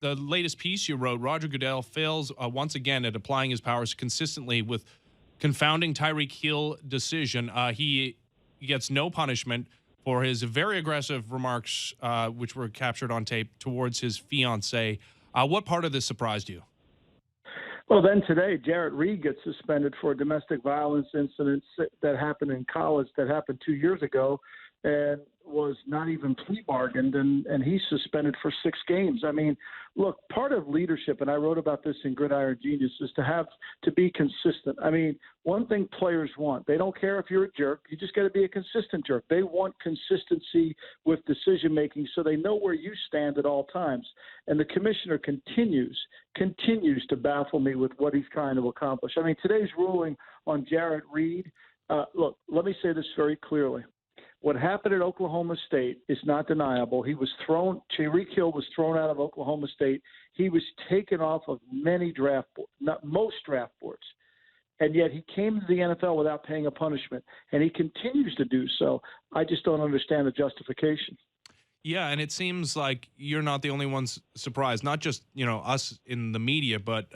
the latest piece you wrote, Roger Goodell fails once again at applying his powers consistently with confounding Tyreek Hill decision. He gets no punishment for his very aggressive remarks, which were captured on tape, towards his fiancee. What part of this surprised you? Well, then today, Jarrett Reed gets suspended for a domestic violence incident that happened in college that happened 2 years ago and was not even plea bargained, and he's suspended for 6 games. I mean, look, part of leadership, and I wrote about this in Gridiron Genius, is to be consistent. I mean, one thing players want, they don't care if you're a jerk. You just got to be a consistent jerk. They want consistency with decision-making so they know where you stand at all times. And the commissioner continues to baffle me with what he's trying to accomplish. I mean, today's ruling on Jarrett Reed, look, let me say this very clearly. What happened at Oklahoma State is not deniable. Tyreek Hill was thrown out of Oklahoma State. He was taken off of many draft boards, not most draft boards. And yet he came to the NFL without paying a punishment, and he continues to do so. I just don't understand the justification. Yeah, and it seems like you're not the only ones surprised, not just, us in the media, but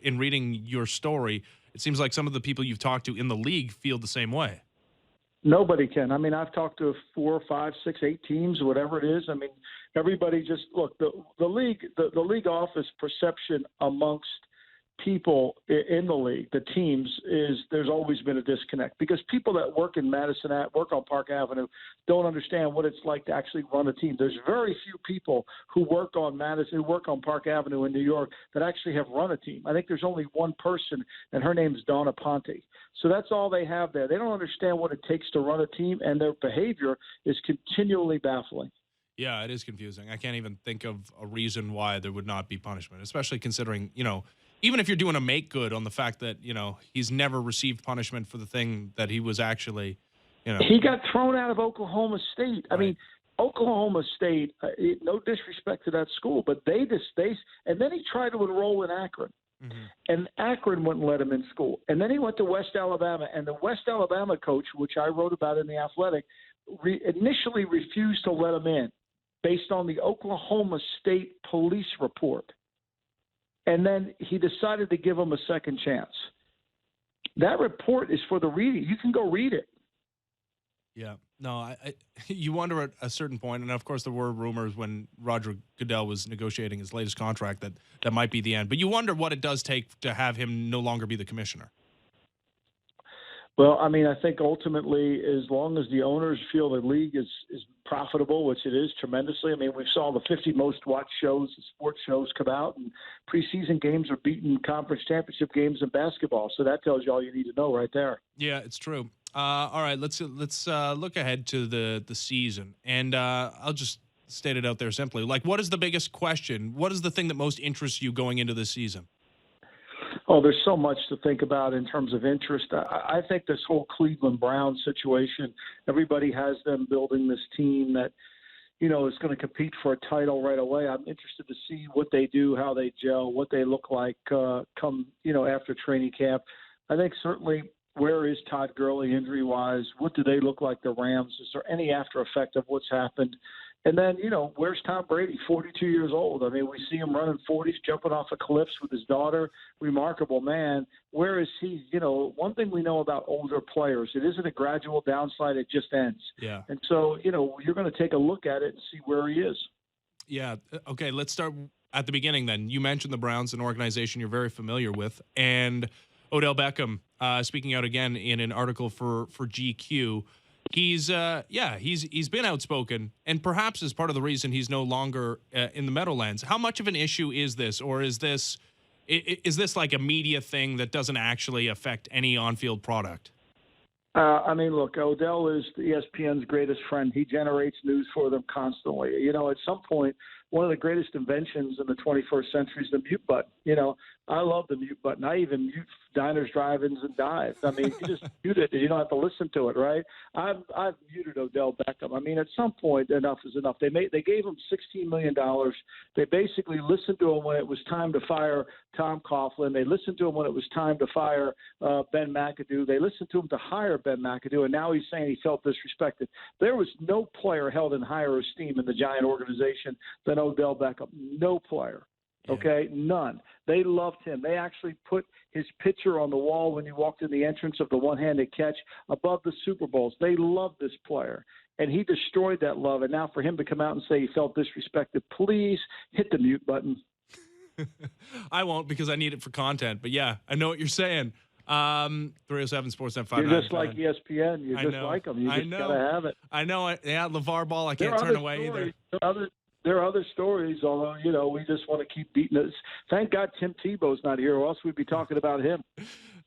in reading your story, it seems like some of the people you've talked to in the league feel the same way. Nobody can. I mean, I've talked to 4, 5, 6, 8 teams, whatever it is. I mean, everybody just look. The league office perception amongst people in the league, the teams, is there's always been a disconnect because people that work in Madison, work on Park Avenue, don't understand what it's like to actually run a team. There's very few people who work on Park Avenue in New York that actually have run a team. I think there's only one person, and her name is Donna Ponte. So that's all they have there. They don't understand what it takes to run a team, and their behavior is continually baffling. Yeah, it is confusing. I can't even think of a reason why there would not be punishment, especially considering, even if you're doing a make good on the fact that, he's never received punishment for the thing that he was actually, He got thrown out of Oklahoma State. Right. I mean, Oklahoma State, no disrespect to that school, but and then he tried to enroll in Akron. Mm-hmm. And Akron wouldn't let him in school. And then he went to West Alabama, and the West Alabama coach, which I wrote about in The Athletic, initially refused to let him in based on the Oklahoma State police report. And then he decided to give him a second chance. That report is for the reading. You can go read it. Yeah. No, you wonder at a certain point, and of course there were rumors when Roger Goodell was negotiating his latest contract that might be the end. But you wonder what it does take to have him no longer be the commissioner. Well, I mean, I think ultimately, as long as the owners feel the league is profitable, which it is tremendously. I mean, we saw the 50 most watched shows, sports shows come out, and preseason games are beating conference championship games in basketball. So that tells you all you need to know right there. Yeah, it's true. All right, let's look ahead to the season, and I'll just state it out there simply. Like, what is the biggest question? What is the thing that most interests you going into this season? Oh, there's so much to think about in terms of interest. I think this whole Cleveland Browns situation, everybody has them building this team that, is going to compete for a title right away. I'm interested to see what they do, how they gel, what they look like come, after training camp. I think certainly where is Todd Gurley injury-wise? What do they look like, the Rams? Is there any after effect of what's happened? And then, where's Tom Brady, 42 years old? I mean, we see him running 40s, jumping off of cliffs with his daughter. Remarkable man. Where is he? One thing we know about older players, it isn't a gradual downslide. It just ends. Yeah. And so, you're going to take a look at it and see where he is. Yeah. Okay, let's start at the beginning then. You mentioned the Browns, an organization you're very familiar with, and Odell Beckham speaking out again in an article for GQ. He's been outspoken, and perhaps is part of the reason he's no longer in the Meadowlands. How much of an issue is this, or is this like a media thing that doesn't actually affect any on-field product? Look, Odell is ESPN's greatest friend. He generates news for them constantly. At some point, one of the greatest inventions in the 21st century is the mute button. I love the mute button. I even mute diners, drive-ins, and dives. I mean, you just mute it. You don't have to listen to it, right? I've muted Odell Beckham. I mean, at some point, enough is enough. They gave him $16 million. They basically listened to him when it was time to fire Tom Coughlin. They listened to him when it was time to fire Ben McAdoo. They listened to him to hire Ben McAdoo, and now he's saying he felt disrespected. There was no player held in higher esteem in the Giant organization than Odell Beckham. No player. Okay, none. They loved him. They actually put his picture on the wall when he walked in the entrance of the one-handed catch above the Super Bowls. They loved this player, and he destroyed that love. And now for him to come out and say he felt disrespected, please hit the mute button. I won't because I need it for content. But, yeah, I know what you're saying. 307 Sportsnet 5. You're just like ESPN. You're just like them. You just got to have it. I know it. Yeah, LeVar Ball, I can't turn away either. There are other stories, although, we just want to keep beating us. Thank God Tim Tebow's not here, or else we'd be talking about him.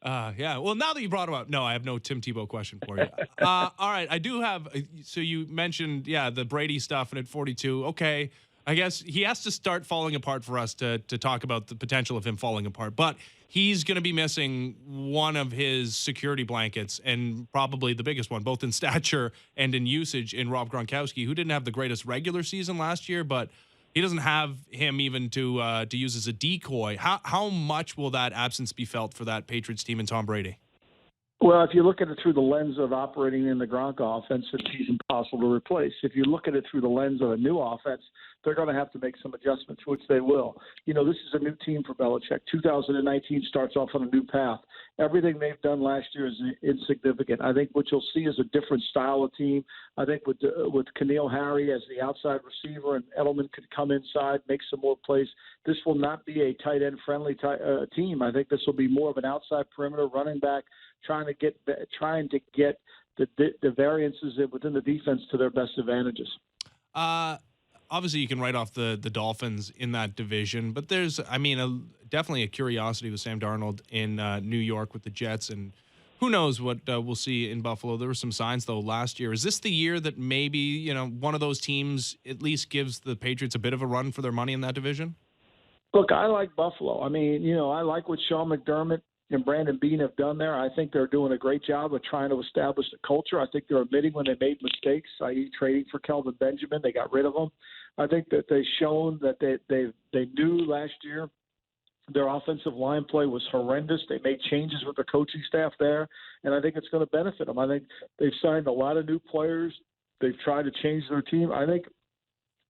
Yeah. Well, now that you brought him up, no, I have no Tim Tebow question for you. All right. I do have, so you mentioned, the Brady stuff, and at 42, okay, I guess he has to start falling apart for us to talk about the potential of him falling apart. But he's going to be missing one of his security blankets, and probably the biggest one, both in stature and in usage, in Rob Gronkowski, who didn't have the greatest regular season last year, but he doesn't have him even to use as a decoy. How much will that absence be felt for that Patriots team and Tom Brady? Well, if you look at it through the lens of operating in the Gronk offense, he's impossible to replace. If you look at it through the lens of a new offense, they're going to have to make some adjustments, which they will. This is a new team for Belichick. 2019 starts off on a new path. Everything they've done last year is insignificant. I think what you'll see is a different style of team. I think with N'Keal Harry as the outside receiver, and Edelman could come inside, make some more plays. This will not be a tight end friendly team. I think this will be more of an outside perimeter running back, trying to get the variances within the defense to their best advantages. Obviously, you can write off the Dolphins in that division, but there's, definitely a curiosity with Sam Darnold in New York with the Jets, and who knows what we'll see in Buffalo. There were some signs, though, last year. Is this the year that maybe, one of those teams at least gives the Patriots a bit of a run for their money in that division? Look, I like Buffalo. I like what Sean McDermott and Brandon Beane have done there. I think they're doing a great job of trying to establish the culture. I think they're admitting when they made mistakes, i.e. trading for Kelvin Benjamin. They got rid of him. I think that they've shown that they knew last year their offensive line play was horrendous. They made changes with the coaching staff there, and I think it's going to benefit them. I think they've signed a lot of new players. They've tried to change their team. I think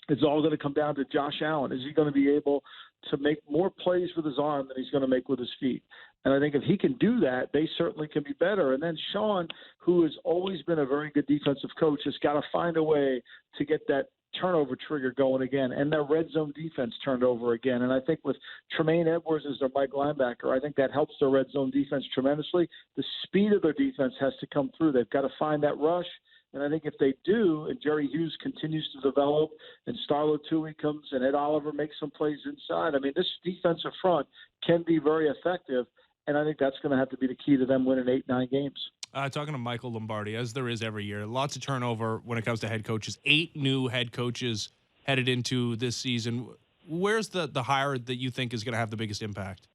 it's all going to come down to Josh Allen. Is he going to be able to make more plays with his arm than he's going to make with his feet? And I think if he can do that, they certainly can be better. And then Sean, who has always been a very good defensive coach, has got to find a way to get that turnover trigger going again, and their red zone defense turned over again. And I think with Tremaine Edwards as their Mike linebacker, I think that helps their red zone defense tremendously. The speed of their defense has to come through. They've got to find that rush. And I think if they do, and Jerry Hughes continues to develop, and Starlo Tui comes, and Ed Oliver makes some plays inside, this defensive front can be very effective. And I think that's going to have to be the key to them winning 8-9 games. Talking to Michael Lombardi, as there is every year, lots of turnover when it comes to head coaches. 8 new head coaches headed into this season. Where's the hire that you think is going to have the biggest impact?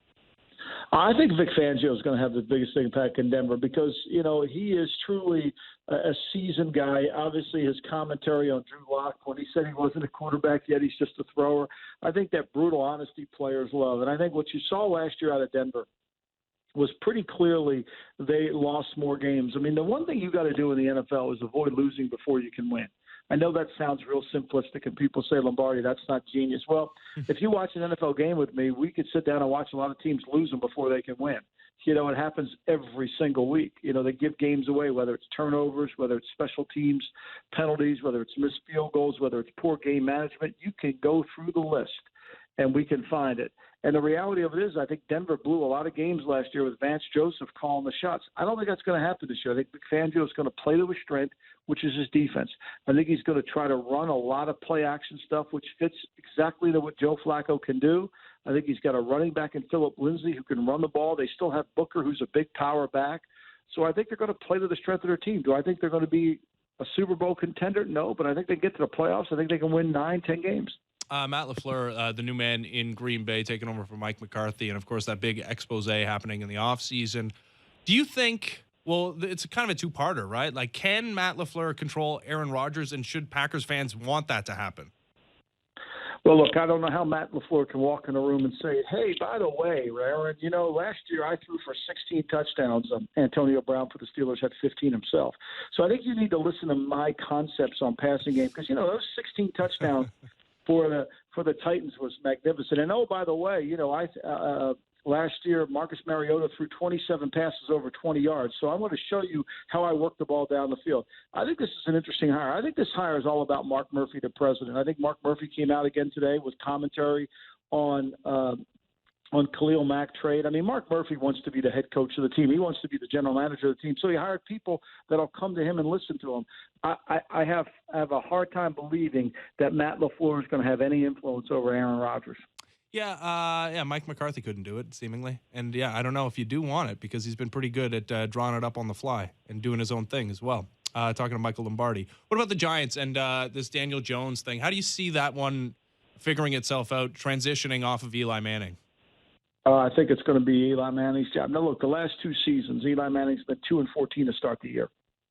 I think Vic Fangio is going to have the biggest impact in Denver because, he is truly a seasoned guy. Obviously, his commentary on Drew Lock when he said he wasn't a quarterback yet, he's just a thrower. I think that brutal honesty players love. And I think what you saw last year out of Denver was pretty clearly they lost more games. The one thing you got to do in the NFL is avoid losing before you can win. I know that sounds real simplistic, and people say, Lombardi, that's not genius. Well, if you watch an NFL game with me, we could sit down and watch a lot of teams lose them before they can win. It happens every single week. They give games away, whether it's turnovers, whether it's special teams, penalties, whether it's missed field goals, whether it's poor game management. You can go through the list, and we can find it. And the reality of it is, I think Denver blew a lot of games last year with Vance Joseph calling the shots. I don't think that's going to happen this year. I think Fangio is going to play to his strength, which is his defense. I think he's going to try to run a lot of play-action stuff, which fits exactly to what Joe Flacco can do. I think he's got a running back in Phillip Lindsay who can run the ball. They still have Booker, who's a big power back. So I think they're going to play to the strength of their team. Do I think they're going to be a Super Bowl contender? No, but I think they get to the playoffs. I think they can win 9-10 games. Matt LaFleur, the new man in Green Bay, taking over from Mike McCarthy, and, of course, that big expose happening in the offseason. Do you think, well, it's kind of a two-parter, right? Like, can Matt LaFleur control Aaron Rodgers, and should Packers fans want that to happen? Well, look, I don't know how Matt LaFleur can walk in a room and say, hey, by the way, Aaron, last year I threw for 16 touchdowns. Antonio Brown for the Steelers had 15 himself. So I think you need to listen to my concepts on passing game because, those 16 touchdowns for for the Titans was magnificent. And, oh, by the way, last year, Marcus Mariota threw 27 passes over 20 yards. So I'm going to show you how I work the ball down the field. I think this is an interesting hire. I think this hire is all about Mark Murphy, the president. I think Mark Murphy came out again today with commentary on Khalil Mack trade. I mean, Mark Murphy wants to be the head coach of the team. He wants to be the general manager of the team. So he hired people that'll come to him and listen to him. I have a hard time believing that Matt LaFleur is going to have any influence over Aaron Rodgers. Yeah, Mike McCarthy couldn't do it, seemingly. And, yeah, I don't know if you do want it because he's been pretty good at drawing it up on the fly and doing his own thing as well. Talking to Michael Lombardi. What about the Giants and this Daniel Jones thing? How do you see that one figuring itself out, transitioning off of Eli Manning? I think it's going to be Eli Manning's job. Now, look, the last 2 seasons, Eli Manning's been 2-14 to start the year.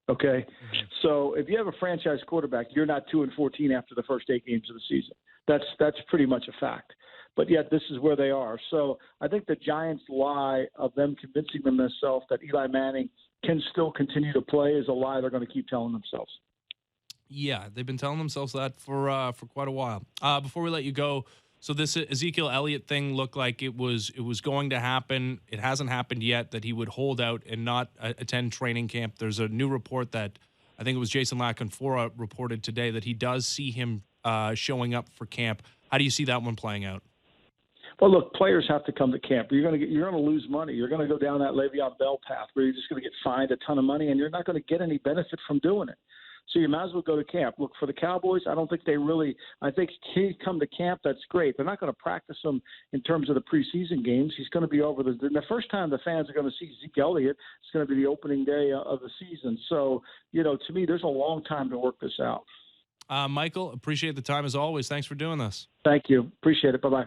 Okay? Mm-hmm. So if you have a franchise quarterback, you're not 2-14 after the first 8 games of the season. That's pretty much a fact. But yet this is where they are. So I think the Giants' lie of them convincing themselves that Eli Manning can still continue to play is a lie they're going to keep telling themselves. Yeah, they've been telling themselves that for quite a while. Before we let you go, so this Ezekiel Elliott thing looked like it was going to happen. It hasn't happened yet, that he would hold out and not attend training camp. There's a new report that I think it was Jason LaConfora reported today that he does see him showing up for camp. How do you see that one playing out? Well, look, players have to come to camp. You're going to lose money. You're going to go down that Le'Veon Bell path where you're just going to get fined a ton of money, and you're not going to get any benefit from doing it. So you might as well go to camp. Look, for the Cowboys, I don't think I think he come to camp, that's great. They're not going to practice him in terms of the preseason games. He's going to be over the first time the fans are going to see Zeke Elliott, it's going to be the opening day of the season. So, to me, there's a long time to work this out. Michael, appreciate the time as always. Thanks for doing this. Thank you. Appreciate it. Bye-bye.